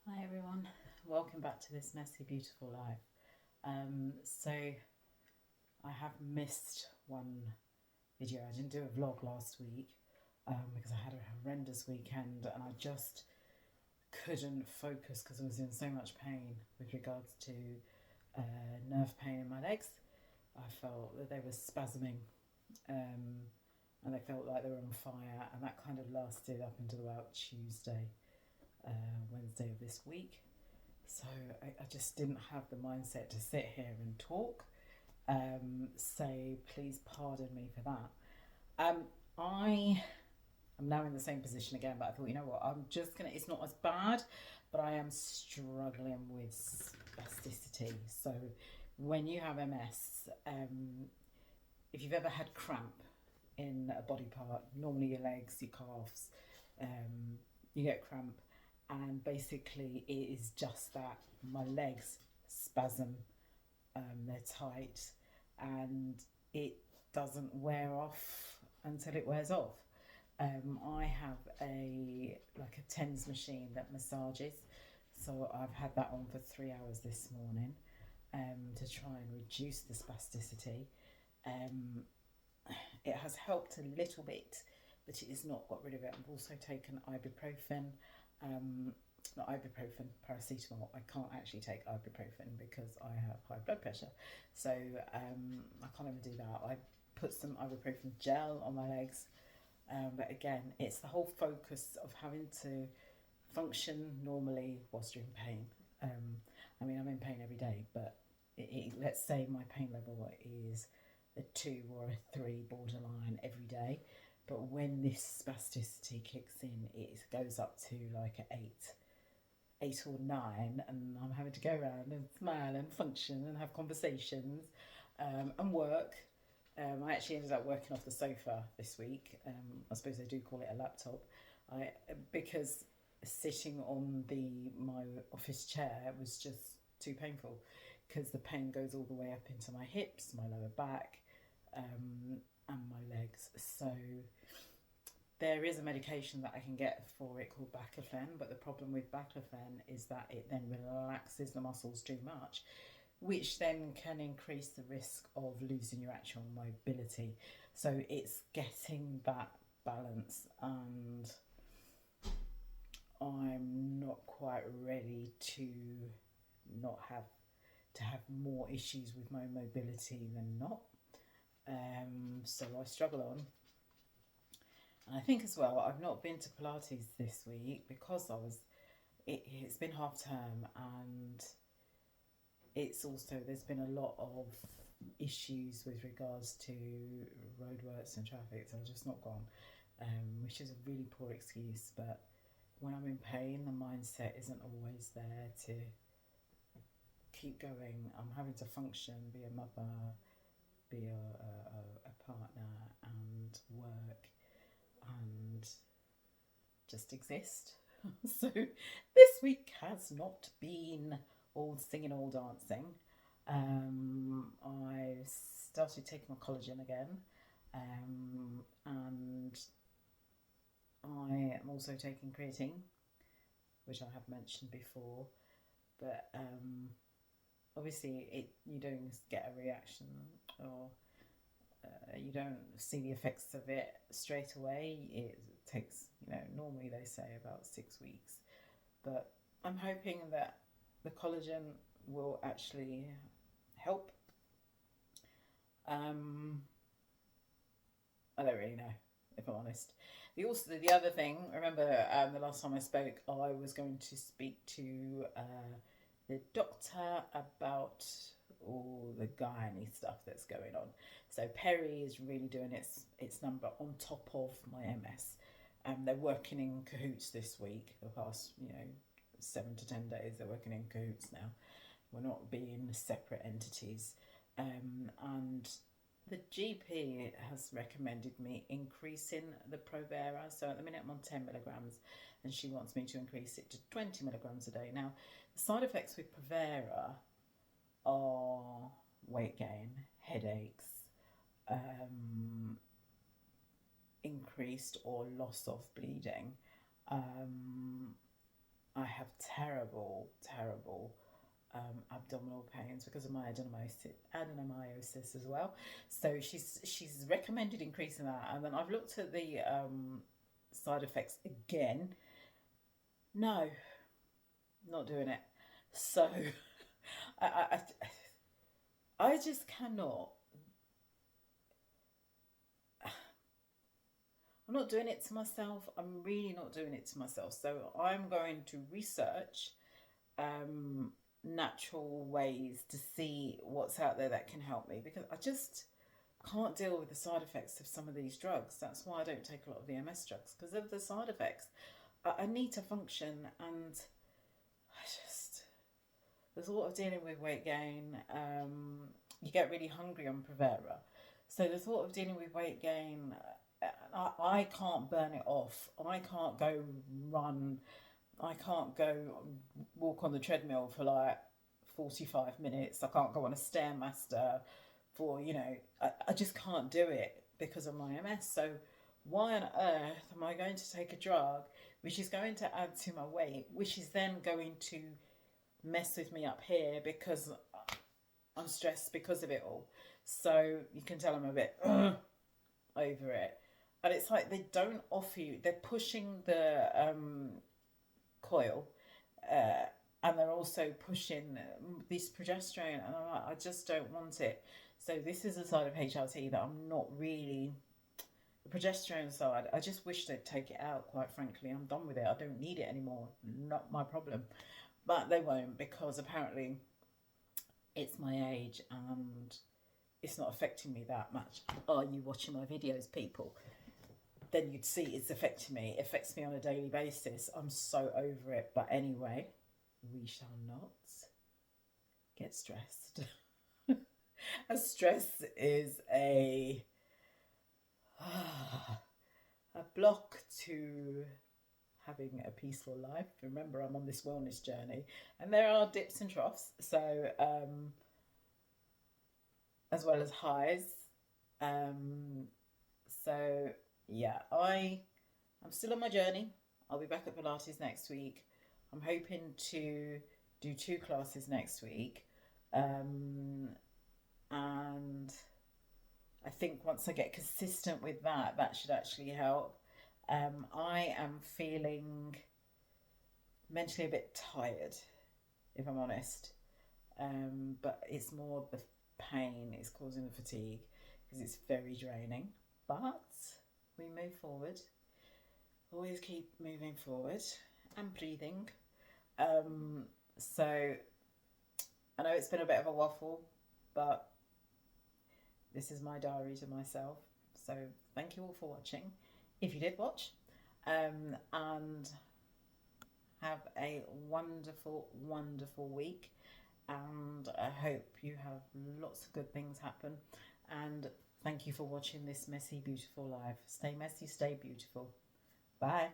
Hi everyone, welcome back to this messy, beautiful life. So I have missed one video. I didn't do a vlog last week because I had a horrendous weekend and I just couldn't focus because I was in so much pain with regards to nerve pain in my legs. I felt that they were spasming and they felt like they were on fire, and that kind of lasted up until about Tuesday, Wednesday of this week. So I just didn't have the mindset to sit here and talk. So please pardon me for that. I am now in the same position again, but I thought, you know what, I'm just gonna. It's not as bad, but I am struggling with spasticity. So when you have MS, if you've ever had cramp in a body part, normally your legs, your calves, you get cramp, and basically it is just that my legs spasm, they're tight, and it doesn't wear off until it wears off. I have a TENS machine that massages, so I've had that on for 3 hours this morning to try and reduce the spasticity. Um, it has helped a little bit, but it has not got rid of it. I've also taken ibuprofen, um, not ibuprofen, paracetamol. I can't actually take ibuprofen because I have high blood pressure, so I can't even do that. I put some ibuprofen gel on my legs, but again, it's the whole focus of having to function normally whilst you're in pain. I mean, I'm in pain every day, but let's say my pain level is a 2 or a 3 borderline every day. But when this spasticity kicks in, it goes up to like an 8 or 9, and I'm having to go around and smile and function and have conversations and work. I actually ended up working off the sofa this week. I suppose they do call it a laptop. Because sitting on my office chair was just too painful, because the pain goes all the way up into my hips, my lower back, and my legs. So there is a medication that I can get for it called baclofen, but the problem with baclofen is that it then relaxes the muscles too much, which then can increase the risk of losing your actual mobility. So it's getting that balance, and I'm not quite ready to not have more issues with my mobility than not. So I struggle on. And I think as well, I've not been to Pilates this week because it's been half term, and it's also, there's been a lot of issues with regards to roadworks and traffic, so I've just not gone, which is a really poor excuse. But when I'm in pain, the mindset isn't always there to keep going. I'm having to function, be a mother, be a partner, and work, and just exist. So this week has not been all singing, all dancing. I started taking my collagen again, and I am also taking creatine, which I have mentioned before. But obviously, you don't get a reaction, or you don't see the effects of it straight away. It takes, normally they say about 6 weeks. But I'm hoping that the collagen will actually help. I don't really know, if I'm honest. The other thing, remember, the last time I spoke, I was going to speak to the doctor about all the gynae stuff that's going on. So Perry is really doing its number on top of my MS. They're working in cahoots this week. The past 7 to 10 days, they're working in cahoots now. We're not being separate entities, and the GP has recommended me increasing the Provera. So at the minute I'm on 10 milligrams, and she wants me to increase it to 20 milligrams a day. Now, the side effects with Provera are weight gain, headaches, increased or loss of bleeding, I have terrible, terrible abdominal pains because of my adenomyosis as well. So she's recommended increasing that, and then I've looked at the side effects again. No, not doing it. So I, I just cannot. I'm not doing it to myself. I'm really not doing it to myself. So I'm going to research natural ways to see what's out there that can help me, because I just can't deal with the side effects of some of these drugs. That's why I don't take a lot of the MS drugs, because of the side effects. I need to function, and I just, the thought of dealing with weight gain, you get really hungry on Provera. So the thought of dealing with weight gain, I can't burn it off. I can't go run. I can't go walk on the treadmill for like 45 minutes. I can't go on a Stairmaster for, I just can't do it because of my MS. So why on earth am I going to take a drug which is going to add to my weight, which is then going to mess with me up here because I'm stressed because of it all? So you can tell I'm a bit over it. And it's like they don't offer you, they're pushing the coil, and they're also pushing this progesterone, and I'm like, I just don't want it. So this is a side of HRT that I'm not really, the progesterone side, I just wish they'd take it out, quite frankly. I'm done with it. I don't need it anymore. Not my problem. But they won't, because apparently it's my age and it's not affecting me that much. Are you watching my videos, people? Then you'd see it's affecting me. It affects me on a daily basis. I'm so over it. But anyway, we shall not get stressed. Stress is a block to having a peaceful life. Remember, I'm on this wellness journey, and there are dips and troughs. So, as well as highs. So yeah, I'm still on my journey. I'll be back at Pilates next week. I'm hoping to do 2 classes next week. And I think once I get consistent with that, that should actually help. I am feeling mentally a bit tired, if I'm honest. But it's more the pain is causing the fatigue, because it's very draining. But we move forward. Always keep moving forward and breathing. So I know it's been a bit of a waffle, but this is my diary to myself. So thank you all for watching, if you did watch, and have a wonderful, wonderful week. And I hope you have lots of good things happen. And thank you for watching this messy, beautiful life. Stay messy, stay beautiful. Bye.